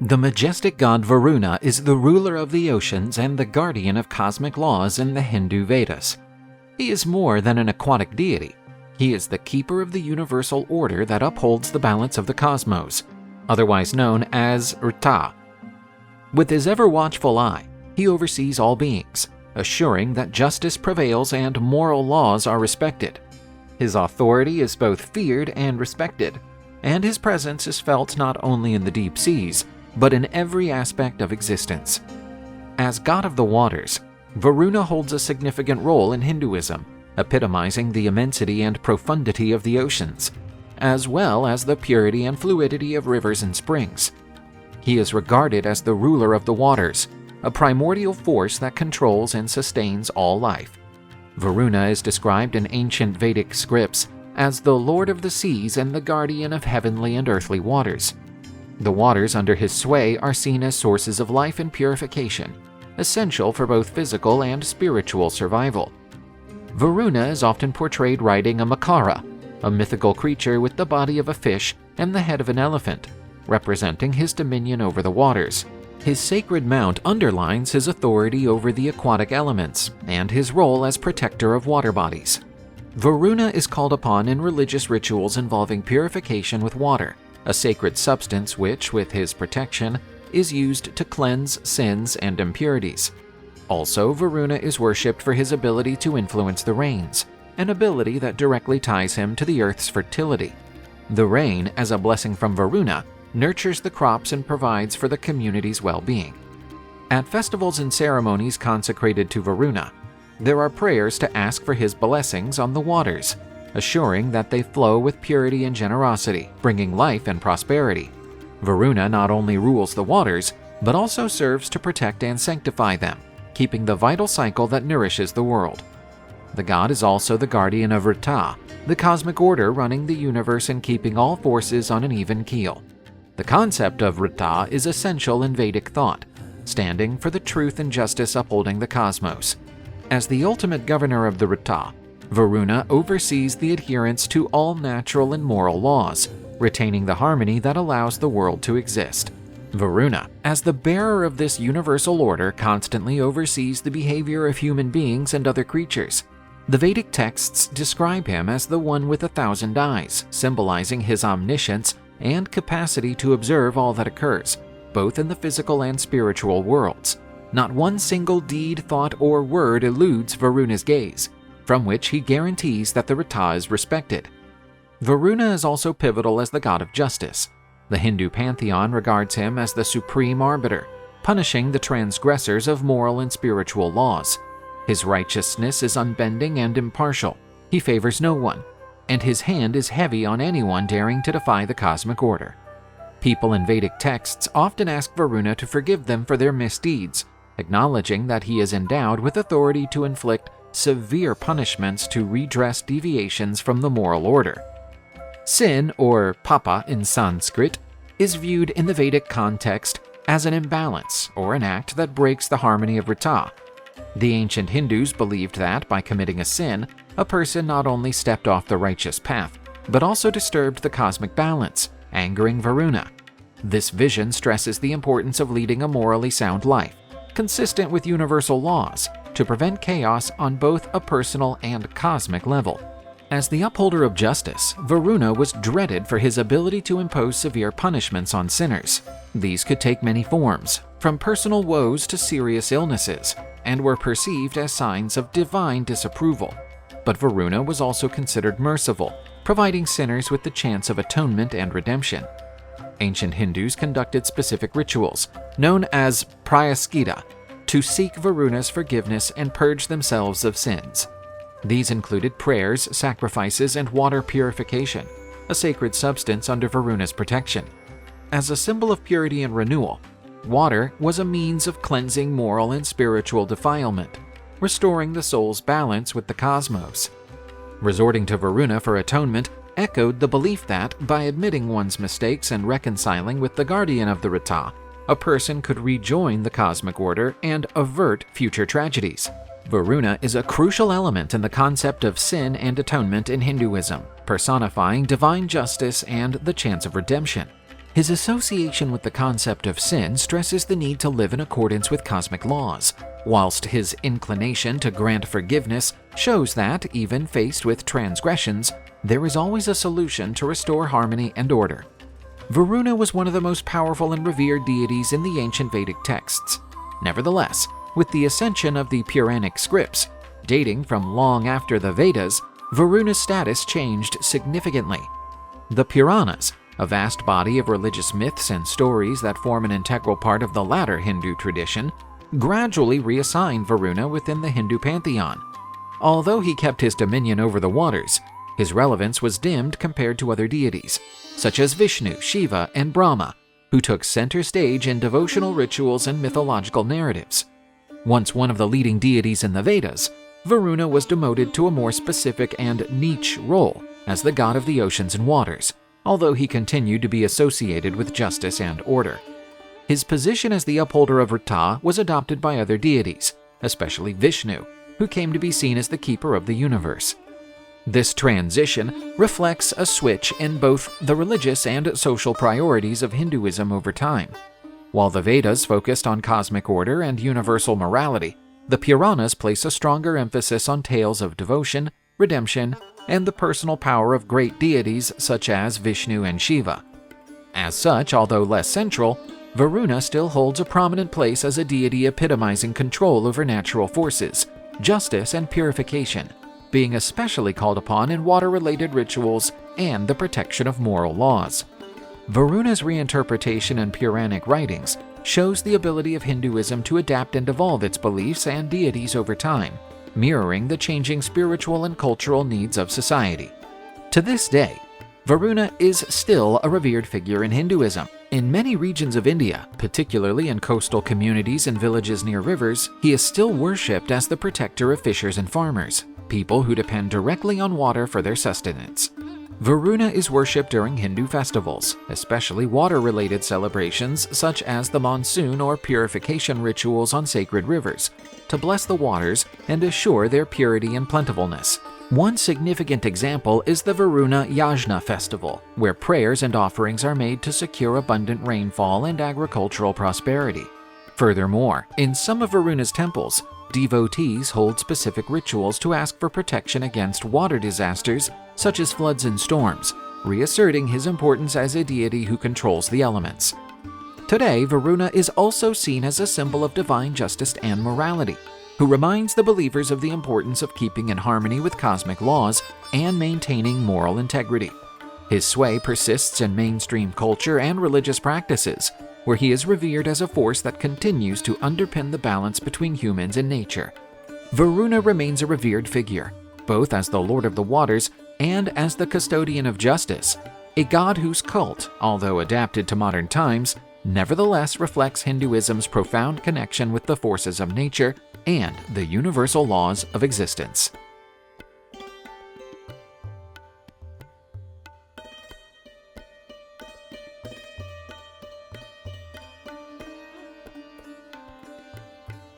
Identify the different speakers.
Speaker 1: The majestic god Varuna is the ruler of the oceans and the guardian of cosmic laws in the Hindu Vedas. He is more than an aquatic deity. He is the keeper of the universal order that upholds the balance of the cosmos, otherwise known as Rta. With his ever-watchful eye, he oversees all beings, assuring that justice prevails and moral laws are respected. His authority is both feared and respected, and his presence is felt not only in the deep seas, but in every aspect of existence. As god of the waters, Varuna holds a significant role in Hinduism, epitomizing the immensity and profundity of the oceans, as well as the purity and fluidity of rivers and springs. He is regarded as the ruler of the waters, a primordial force that controls and sustains all life. Varuna is described in ancient Vedic scripts as the lord of the seas and the guardian of heavenly and earthly waters. The waters under his sway are seen as sources of life and purification, essential for both physical and spiritual survival. Varuna is often portrayed riding a makara, a mythical creature with the body of a fish and the head of an elephant, representing his dominion over the waters. His sacred mount underlines his authority over the aquatic elements and his role as protector of water bodies. Varuna is called upon in religious rituals involving purification with water, a sacred substance which, with his protection, is used to cleanse sins and impurities. Also, Varuna is worshipped for his ability to influence the rains, an ability that directly ties him to the earth's fertility. The rain, as a blessing from Varuna, nurtures the crops and provides for the community's well-being. At festivals and ceremonies consecrated to Varuna, there are prayers to ask for his blessings on the waters, assuring that they flow with purity and generosity, bringing life and prosperity. Varuna not only rules the waters, but also serves to protect and sanctify them, keeping the vital cycle that nourishes the world. The god is also the guardian of Rta, the cosmic order running the universe and keeping all forces on an even keel. The concept of Rta is essential in Vedic thought, standing for the truth and justice upholding the cosmos. As the ultimate governor of the Rta, Varuna oversees the adherence to all natural and moral laws, retaining the harmony that allows the world to exist. Varuna, as the bearer of this universal order, constantly oversees the behavior of human beings and other creatures. The Vedic texts describe him as the one with 1,000 eyes, symbolizing his omniscience and capacity to observe all that occurs, both in the physical and spiritual worlds. Not one single deed, thought, or word eludes Varuna's gaze, from which he guarantees that the Rta is respected. Varuna is also pivotal as the god of justice. The Hindu pantheon regards him as the supreme arbiter, punishing the transgressors of moral and spiritual laws. His righteousness is unbending and impartial. He favors no one, and his hand is heavy on anyone daring to defy the cosmic order. People in Vedic texts often ask Varuna to forgive them for their misdeeds, acknowledging that he is endowed with authority to inflict severe punishments to redress deviations from the moral order. Sin, or papa in Sanskrit, is viewed in the Vedic context as an imbalance or an act that breaks the harmony of Rta. The ancient Hindus believed that by committing a sin, a person not only stepped off the righteous path, but also disturbed the cosmic balance, angering Varuna. This vision stresses the importance of leading a morally sound life, consistent with universal laws, to prevent chaos on both a personal and cosmic level. As the upholder of justice, Varuna was dreaded for his ability to impose severe punishments on sinners. These could take many forms, from personal woes to serious illnesses, and were perceived as signs of divine disapproval. But Varuna was also considered merciful, providing sinners with the chance of atonement and redemption. Ancient Hindus conducted specific rituals, known as prayaskita, to seek Varuna's forgiveness and purge themselves of sins. These included prayers, sacrifices, and water purification, a sacred substance under Varuna's protection. As a symbol of purity and renewal, water was a means of cleansing moral and spiritual defilement, restoring the soul's balance with the cosmos. Resorting to Varuna for atonement echoed the belief that, by admitting one's mistakes and reconciling with the guardian of the Rta, a person could rejoin the cosmic order and avert future tragedies. Varuna is a crucial element in the concept of sin and atonement in Hinduism, personifying divine justice and the chance of redemption. His association with the concept of sin stresses the need to live in accordance with cosmic laws, whilst his inclination to grant forgiveness shows that, even faced with transgressions, there is always a solution to restore harmony and order. Varuna was one of the most powerful and revered deities in the ancient Vedic texts. Nevertheless, with the ascension of the Puranic scripts, dating from long after the Vedas, Varuna's status changed significantly. The Puranas, a vast body of religious myths and stories that form an integral part of the latter Hindu tradition, gradually reassigned Varuna within the Hindu pantheon. Although he kept his dominion over the waters, his relevance was dimmed compared to other deities, such as Vishnu, Shiva, and Brahma, who took center stage in devotional rituals and mythological narratives. Once one of the leading deities in the Vedas, Varuna was demoted to a more specific and niche role as the god of the oceans and waters, although he continued to be associated with justice and order. His position as the upholder of Rita was adopted by other deities, especially Vishnu, who came to be seen as the keeper of the universe. This transition reflects a switch in both the religious and social priorities of Hinduism over time. While the Vedas focused on cosmic order and universal morality, the Puranas place a stronger emphasis on tales of devotion, redemption, and the personal power of great deities such as Vishnu and Shiva. As such, although less central, Varuna still holds a prominent place as a deity epitomizing control over natural forces, justice, and purification, being especially called upon in water-related rituals and the protection of moral laws. Varuna's reinterpretation in Puranic writings shows the ability of Hinduism to adapt and evolve its beliefs and deities over time, mirroring the changing spiritual and cultural needs of society. To this day, Varuna is still a revered figure in Hinduism. In many regions of India, particularly in coastal communities and villages near rivers, he is still worshipped as the protector of fishers and farmers, people who depend directly on water for their sustenance. Varuna is worshipped during Hindu festivals, especially water-related celebrations such as the monsoon or purification rituals on sacred rivers, to bless the waters and assure their purity and plentifulness. One significant example is the Varuna Yajna festival, where prayers and offerings are made to secure abundant rainfall and agricultural prosperity. Furthermore, in some of Varuna's temples, devotees hold specific rituals to ask for protection against water disasters such as floods and storms, reasserting his importance as a deity who controls the elements. Today, Varuna is also seen as a symbol of divine justice and morality, who reminds the believers of the importance of keeping in harmony with cosmic laws and maintaining moral integrity. His sway persists in mainstream culture and religious practices, where he is revered as a force that continues to underpin the balance between humans and nature. Varuna remains a revered figure, both as the Lord of the Waters and as the custodian of justice, a god whose cult, although adapted to modern times, nevertheless reflects Hinduism's profound connection with the forces of nature and the universal laws of existence.